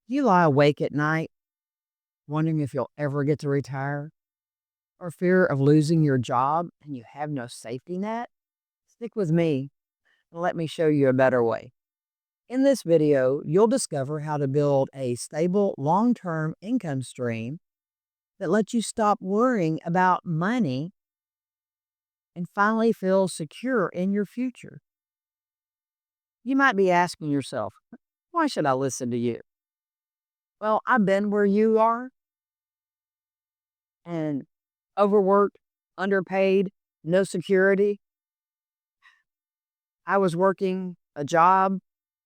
You lie awake at night wondering if you'll ever get to retire, or fear of losing your job and you have no safety net? Stick with me and let me show you a better way. In this video, you'll discover how to build a stable long term income stream that lets you stop worrying about money and finally feel secure in your future. You might be asking yourself, why should I listen to you? Well, I've been where you are and overworked, underpaid, no security. I was working a job,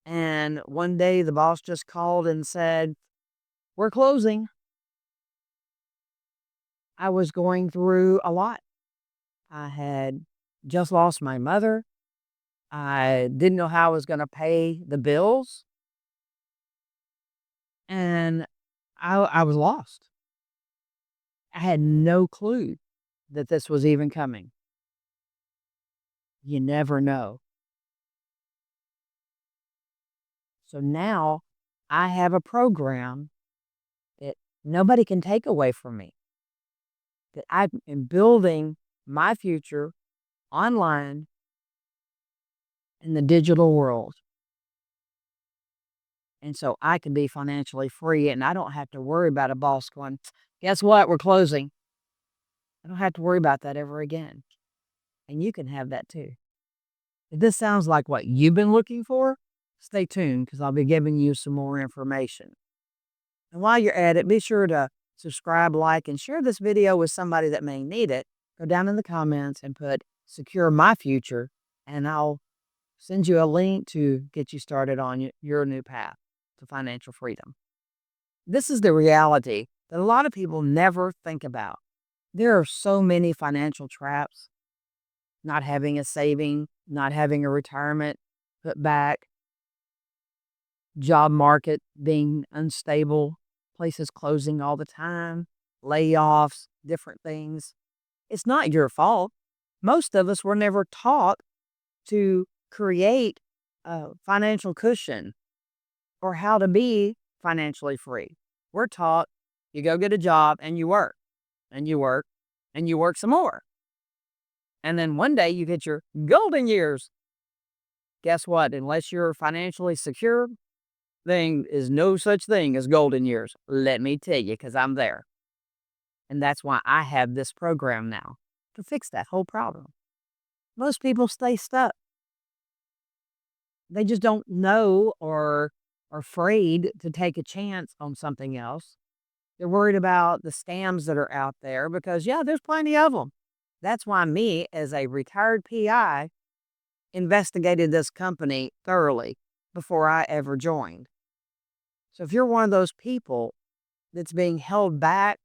and one day the boss just called and said, "We're closing." I was going through a lot. I had just lost my mother. I didn't know how I was going to pay the bills, and I was lost. I had no clue that this was even coming. You never know. So now I have a program that nobody can take away from me, that I am building my future online in the digital world. And so I can be financially free and I don't have to worry about a boss going, guess what? We're closing. I don't have to worry about that ever again. And you can have that too. If this sounds like what you've been looking for, stay tuned because I'll be giving you some more information. And while you're at it, be sure to subscribe, like, and share this video with somebody that may need it. Go down in the comments and put "Secure My Future," and I'll send you a link to get you started on your new path to financial freedom. This is the reality that a lot of people never think about. There are so many financial traps: not having a saving, not having a retirement put back, job market being unstable, places closing all the time, layoffs, different things. It's not your fault. Most of us were never taught to create a financial cushion or how to be financially free. We're taught you go get a job and you work and you work and you work some more. And then one day you get your golden years. Guess what? Unless you're financially secure, there is no such thing as golden years. Let me tell you, because I'm there. And that's why I have this program now to fix that whole problem. Most people stay stuck. They just don't know or are afraid to take a chance on something else. They're worried about the scams that are out there because, yeah, there's plenty of them. That's why me, as a retired PI, investigated this company thoroughly before I ever joined. So if you're one of those people that's being held back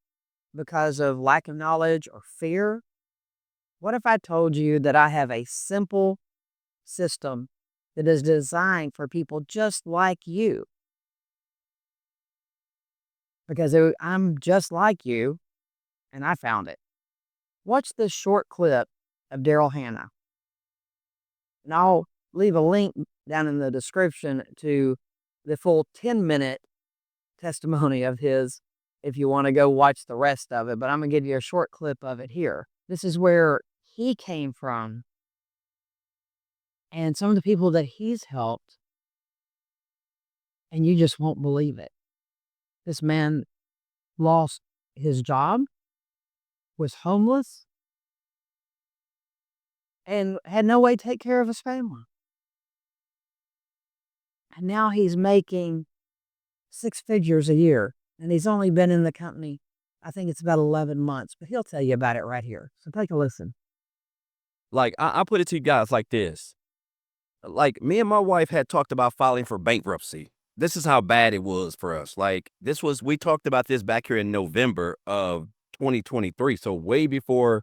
because of lack of knowledge or fear, what if I told you that I have a simple system that is designed for people just like you? Because I'm just like you, and I found it. Watch this short clip of Daryl Hannah, and I'll leave a link down in the description to the full 10-minute testimony of his if you want to go watch the rest of it. But I'm going to give you a short clip of it here. This is where he came from and some of the people that he's helped, and you just won't believe it. This man lost his job, was homeless, and had no way to take care of his family. And now he's making six figures a year, and he's only been in the company, I think it's about 11 months, but he'll tell you about it right here. So take a listen. Like, I put it to you guys like this. Like, me and my wife had talked about filing for bankruptcy. This is how bad it was for us. Like, we talked about this back here in November of 2023. So way before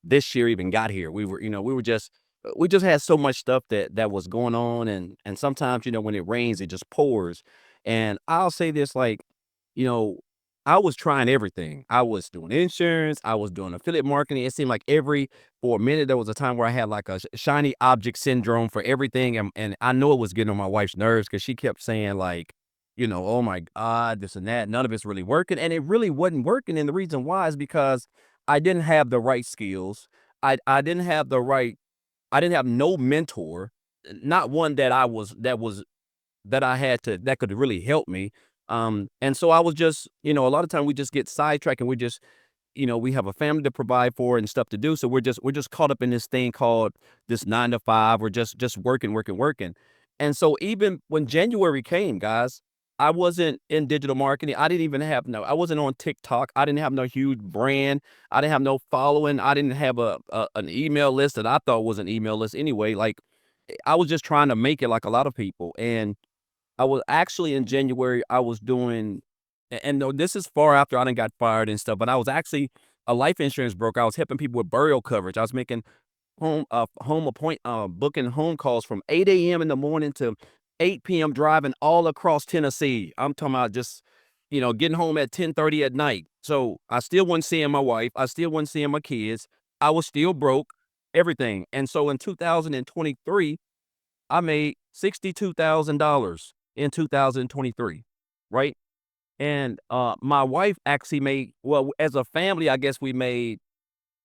this year even got here. We just had so much stuff that was going on. And sometimes, when it rains, it just pours. And I'll say this, like, you know, I was trying everything. I was doing insurance. I was doing affiliate marketing. It seemed like for a minute, there was a time where I had like a shiny object syndrome for everything. And I know it was getting on my wife's nerves because she kept saying like, oh my God, this and that. None of it's really working. And it really wasn't working. And the reason why is because I didn't have the right skills. I didn't have the right, I didn't have no mentor, not one that I had to that could really help me. And so I was just, a lot of time we just get sidetracked and we just, we have a family to provide for and stuff to do. So we're just caught up in this thing called this 9 to 5. We're just working, working, working. And so even when January came, guys, I wasn't in digital marketing. I wasn't on TikTok. I didn't have no huge brand. I didn't have no following. I didn't have an email list that I thought was an email list anyway. Like I was just trying to make it like a lot of people. And I was actually in January, I was doing, and no, this is far after I done got fired and stuff, but I was actually a life insurance broker. I was helping people with burial coverage. I was making booking home calls from 8 a.m. in the morning to 8 p.m. driving all across Tennessee. I'm talking about just, getting home at 10:30 at night. So I still wasn't seeing my wife. I still wasn't seeing my kids. I was still broke, everything. And so in 2023, I made $62,000 in 2023, right? And my wife actually made, well, as a family, I guess we made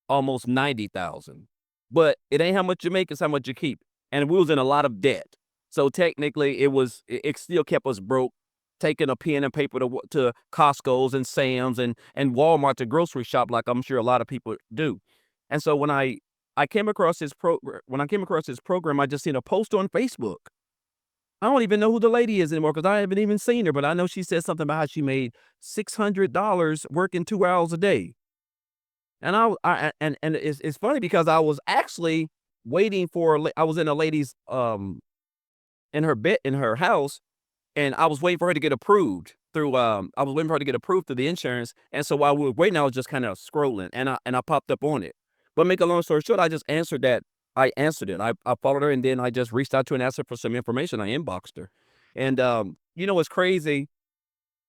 almost 90,000. But it ain't how much you make, it's how much you keep. And we was in a lot of debt. So technically it still kept us broke, taking a pen and paper to Costco's and Sam's and Walmart to grocery shop, like I'm sure a lot of people do. And so I came across when I came across this program, I just seen a post on Facebook. I don't even know who the lady is anymore because I haven't even seen her, but I know she said something about how she made $600 working 2 hours a day. And and it's funny because I was actually waiting for I was in a lady's in her bed in her house, and I was waiting for her to get approved through I was waiting for her to get approved through the insurance. And so while we were waiting, I was just kind of scrolling, and I popped up on it. But make a long story short, I just answered that. I answered it. I followed her, and then I just reached out to her and asked her for some information. I inboxed her. And what's crazy?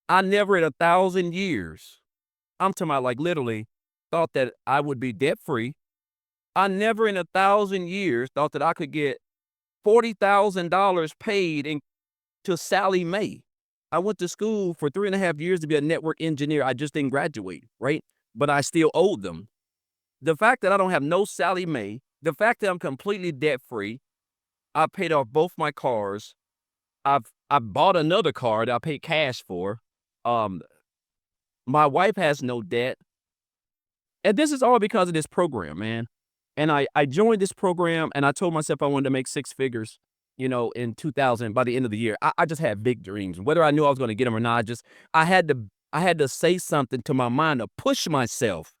I never in 1,000 years, I'm talking about like literally, thought that I would be debt free. I never in 1,000 years thought that I could get $40,000 paid to Sally Mae. I went to school for 3.5 years to be a network engineer. I just didn't graduate, right? But I still owed them. The fact that I don't have no Sally Mae, the fact that I'm completely debt free, I paid off both my cars. I bought another car that I paid cash for. Um, my wife has no debt. And this is all because of this program, man. And I joined this program and I told myself I wanted to make six figures, in 2000 by the end of the year. I just had big dreams. Whether I knew I was going to get them or not, I had to say something to my mind to push myself,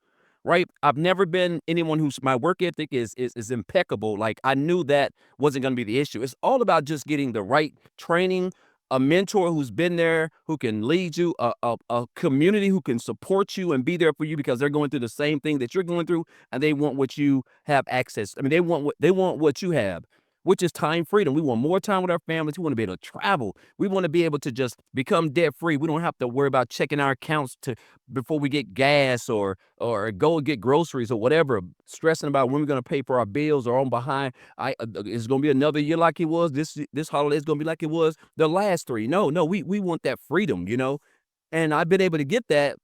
right? I've never been anyone who's my work ethic is impeccable. Like I knew that wasn't going to be the issue. It's all about just getting the right training, a mentor who's been there, who can lead you, a community who can support you and be there for you because they're going through the same thing that you're going through, and they want what you have access. I mean, they want what you have, which is time freedom. We want more time with our families. We want to be able to travel. We want to be able to just become debt free. We don't have to worry about checking our accounts before we get gas or go and get groceries or whatever, stressing about when we're going to pay for our bills or on behind. It's going to be another year like it was. This holiday is going to be like it was the last three. No, we want that freedom. And I've been able to get that.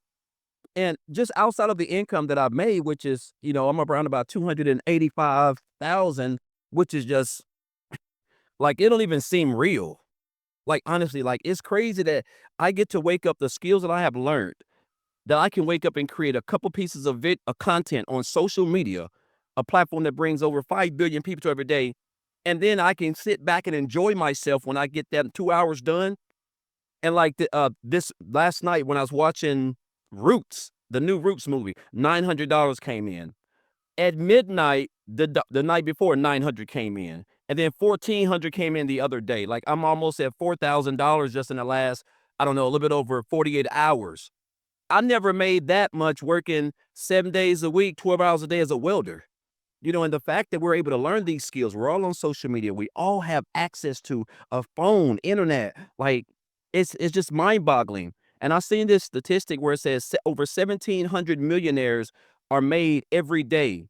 And just outside of the income that I've made, which is, I'm around about 285,000, which is just like it don't even seem real. Like honestly, like it's crazy that I get to wake up the skills that I have learned, that I can wake up and create a couple pieces of content on social media, a platform that brings over 5 billion people to every day. And then I can sit back and enjoy myself when I get that 2 hours done. And like this last night when I was watching Roots, the new Roots movie, $900 came in. At midnight, the night before, 900 came in. And then 1,400 came in the other day. Like I'm almost at $4,000 just in the last, I don't know, a little bit over 48 hours. I never made that much working 7 days a week, 12 hours a day as a welder. And the fact that we're able to learn these skills, we're all on social media. We all have access to a phone, internet. Like it's just mind boggling. And I've seen this statistic where it says over 1,700 millionaires are made every day.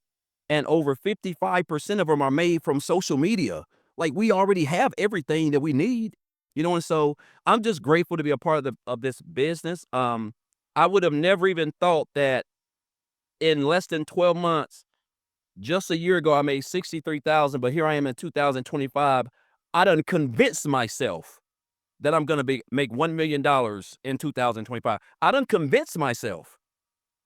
And over 55% of them are made from social media. Like we already have everything that we need. You know, and so I'm just grateful to be a part of this business. I would have never even thought that in less than 12 months, just a year ago, I made 63,000, but here I am in 2025. I done convinced myself that I'm gonna make $1 million in 2025. I done convinced myself.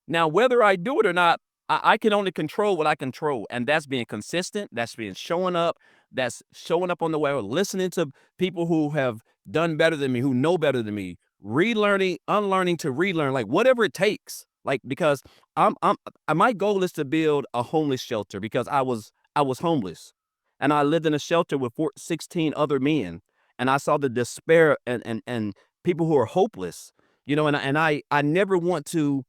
Now, whether I do it or not, I can only control what I control, and that's being consistent. That's being showing up. That's showing up on the way, or listening to people who have done better than me, who know better than me, relearning, unlearning to relearn, like whatever it takes. Like because my goal is to build a homeless shelter because I was homeless, and I lived in a shelter with 16 other men, and I saw the despair and people who are hopeless. You know, and I never want to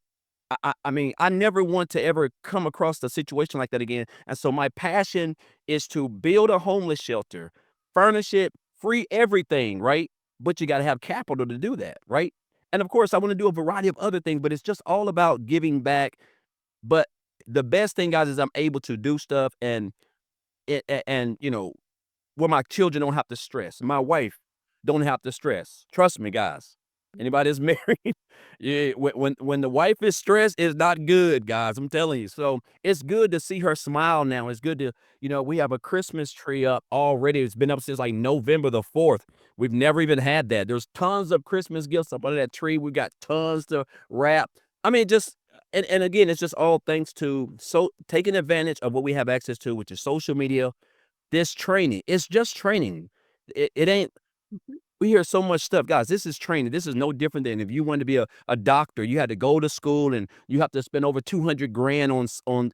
I mean, I never want to ever come across a situation like that again. And so my passion is to build a homeless shelter, furnish it, free everything, right? But you got to have capital to do that, right? And of course, I want to do a variety of other things, but it's just all about giving back. But the best thing, guys, is I'm able to do stuff and where my children don't have to stress. My wife don't have to stress. Trust me, guys. Anybody that's married, yeah, when the wife is stressed, it's not good, guys. I'm telling you. So it's good to see her smile now. It's good to, we have a Christmas tree up already. It's been up since like November the 4th. We've never even had that. There's tons of Christmas gifts up under that tree. We got tons to wrap. I mean, just and again, it's just all thanks to taking advantage of what we have access to, which is social media, this training. It's just training. It ain't we hear so much stuff. Guys, this is training. This is no different than if you wanted to be a doctor, you had to go to school and you have to spend over 200 grand on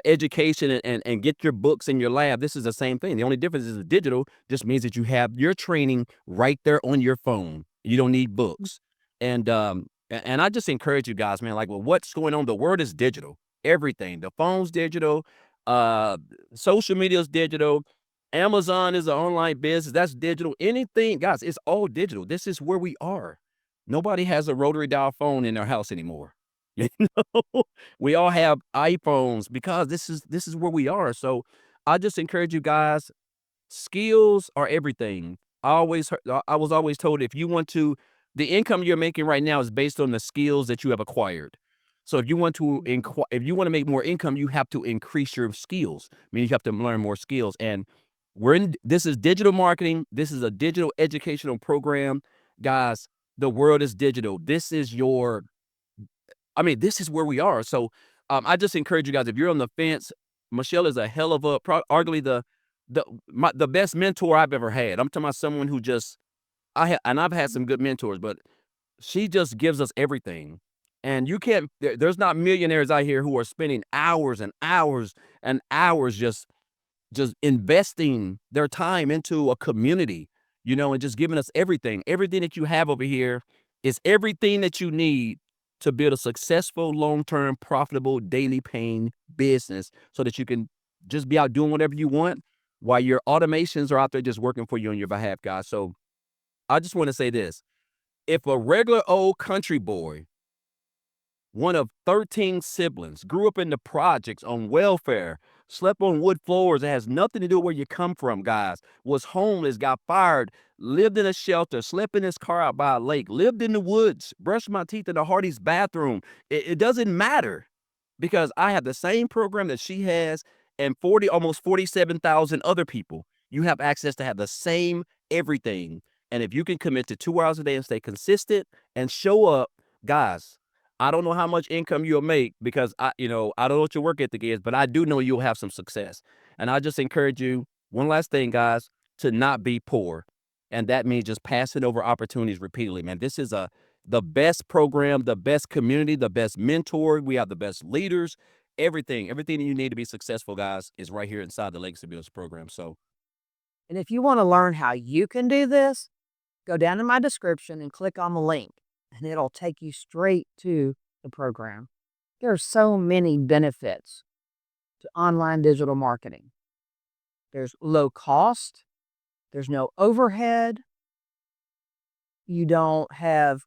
education and get your books in your lab. This is the same thing. The only difference is the digital just means that you have your training right there on your phone. You don't need books. And I just encourage you guys, man, like, well, what's going on? The world is digital. Everything. The phone's digital. Uh, Social media is digital. Amazon is an online business. That's digital. Anything, guys, it's all digital. This is where we are. Nobody has a rotary dial phone in their house anymore. You know, we all have iPhones because this is where we are. So I just encourage you guys. Skills are everything. I was always told if you want to, the income you're making right now is based on the skills that you have acquired. So if you want to if you want to make more income, you have to increase your skills. I mean, you have to learn more skills. And this is digital marketing. This is a digital educational program. Guys, the world is digital. This is where we are. So I just encourage you guys, if you're on the fence, Michelle is a hell of arguably the best mentor I've ever had. I'm talking about someone who just and I've had some good mentors, but she just gives us everything. And you can't there's not millionaires out here who are spending hours and hours and hours just investing their time into a community, and just giving us everything. Everything that you have over here is everything that you need to build a successful, long-term, profitable, daily paying business so that you can just be out doing whatever you want while your automations are out there just working for you on your behalf, guys. So I just want to say this. If a regular old country boy, one of 13 siblings, grew up in the projects on welfare, slept on wood floors, it has nothing to do with where you come from, guys, was homeless, got fired, lived in a shelter, slept in his car out by a lake, lived in the woods, brushed my teeth in the Hardy's bathroom. It doesn't matter because I have the same program that she has and almost 47,000 other people. You have access to have the same everything. And if you can commit to 2 hours a day and stay consistent and show up, guys, I don't know how much income you'll make because I don't know what your work ethic is, but I do know you'll have some success. And I just encourage you, one last thing, guys, to not be poor. And that means just passing over opportunities repeatedly, man. This is the best program, the best community, the best mentor. We have the best leaders. Everything you need to be successful, guys, is right here inside the Legacy Builders program. So And if you want to learn how you can do this, go down in my description and click on the link, and it'll take you straight to the program. There are so many benefits to online digital marketing. There's low cost, there's no overhead, you don't have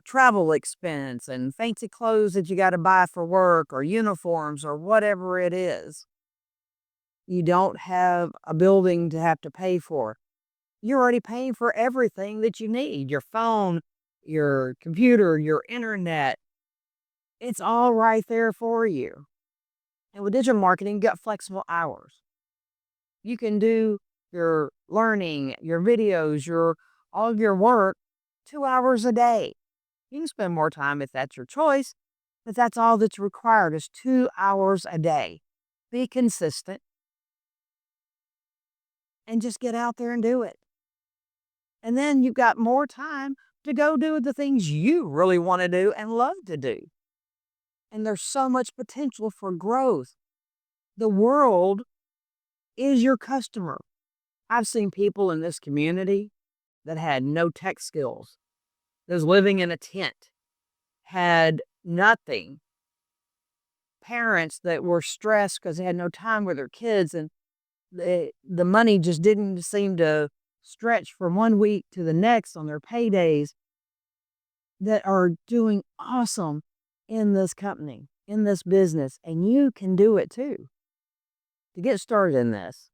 travel expense and fancy clothes that you got to buy for work or uniforms or whatever it is. You don't have a building to have to pay for. You're already paying for everything that you need, your phone, your computer, your internet. It's all right there for you. And with digital marketing, you got flexible hours. You can do your learning, your videos, all of your work 2 hours a day. You can spend more time if that's your choice, but that's all that's required is 2 hours a day. Be consistent and just get out there and do it. And then you've got more time to go do the things you really want to do and love to do. And there's so much potential for growth. The world is your customer. I've seen people in this community that had no tech skills, that was living in a tent, had nothing. Parents that were stressed because they had no time with their kids, and the money just didn't seem to stretch from one week to the next on their paydays, that are doing awesome in this company, in this business, and you can do it too. To get started in this,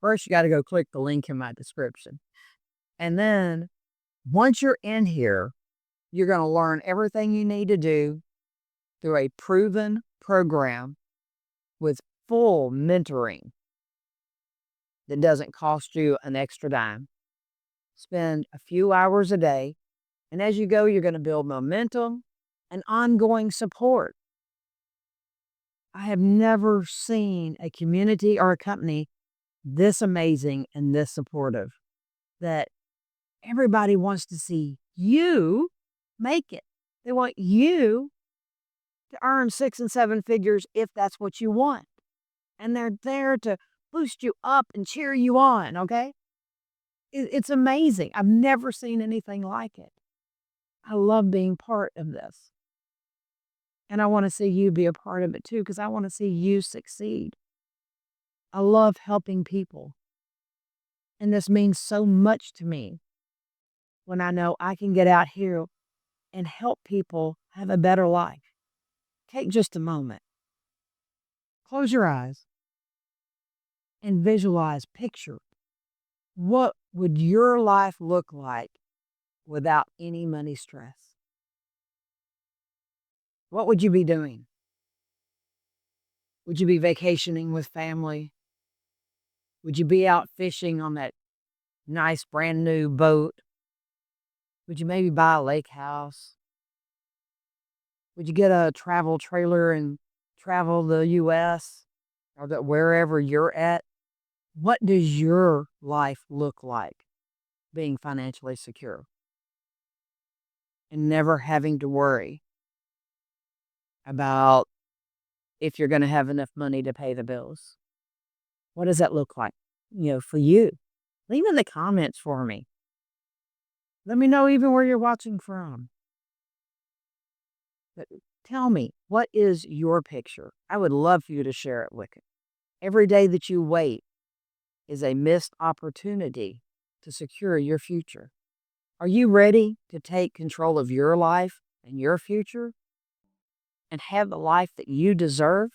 first you got to go click the link in my description. And then once you're in here, you're going to learn everything you need to do through a proven program with full mentoring that doesn't cost you an extra dime. Spend a few hours a day, and as you go, you're going to build momentum and ongoing support. I have never seen a community or a company this amazing and this supportive, that everybody wants to see you make it. They want you to earn 6 and 7 figures if that's what you want. And they're there to boost you up and cheer you on, okay? It's amazing. I've never seen anything like it. I love being part of this. And I want to see you be a part of it too, because I want to see you succeed. I love helping people. And this means so much to me when I know I can get out here and help people have a better life. Take just a moment. Close your eyes and visualize, picture, what would your life look like without any money stress? What would you be doing? Would you be vacationing with family? Would you be out fishing on that nice brand new boat? Would you maybe buy a lake house? Would you get a travel trailer and travel the US or wherever you're at? What does your life look like being financially secure and never having to worry about if you're going to have enough money to pay the bills? What does that look like, for you? Leave in the comments for me. Let me know even where you're watching from. But tell me, what is your picture? I would love for you to share it with me. Every day that you wait is a missed opportunity to secure your future. Are you ready to take control of your life and your future and have the life that you deserve?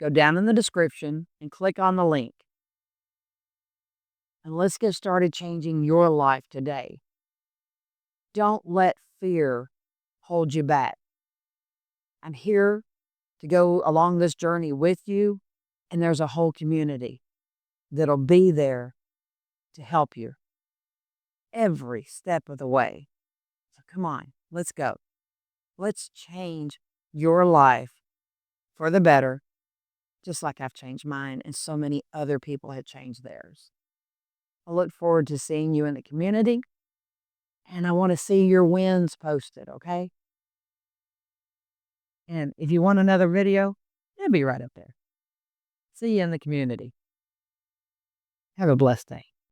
Go down in the description and click on the link. And let's get started changing your life today. Don't let fear hold you back. I'm here to go along this journey with you, and there's a whole community that'll be there to help you every step of the way. So come on, let's go. Let's change your life for the better, just like I've changed mine and so many other people have changed theirs. I look forward to seeing you in the community, and I want to see your wins posted, okay? And if you want another video, it'll be right up there. See you in the community. Have a blessed day.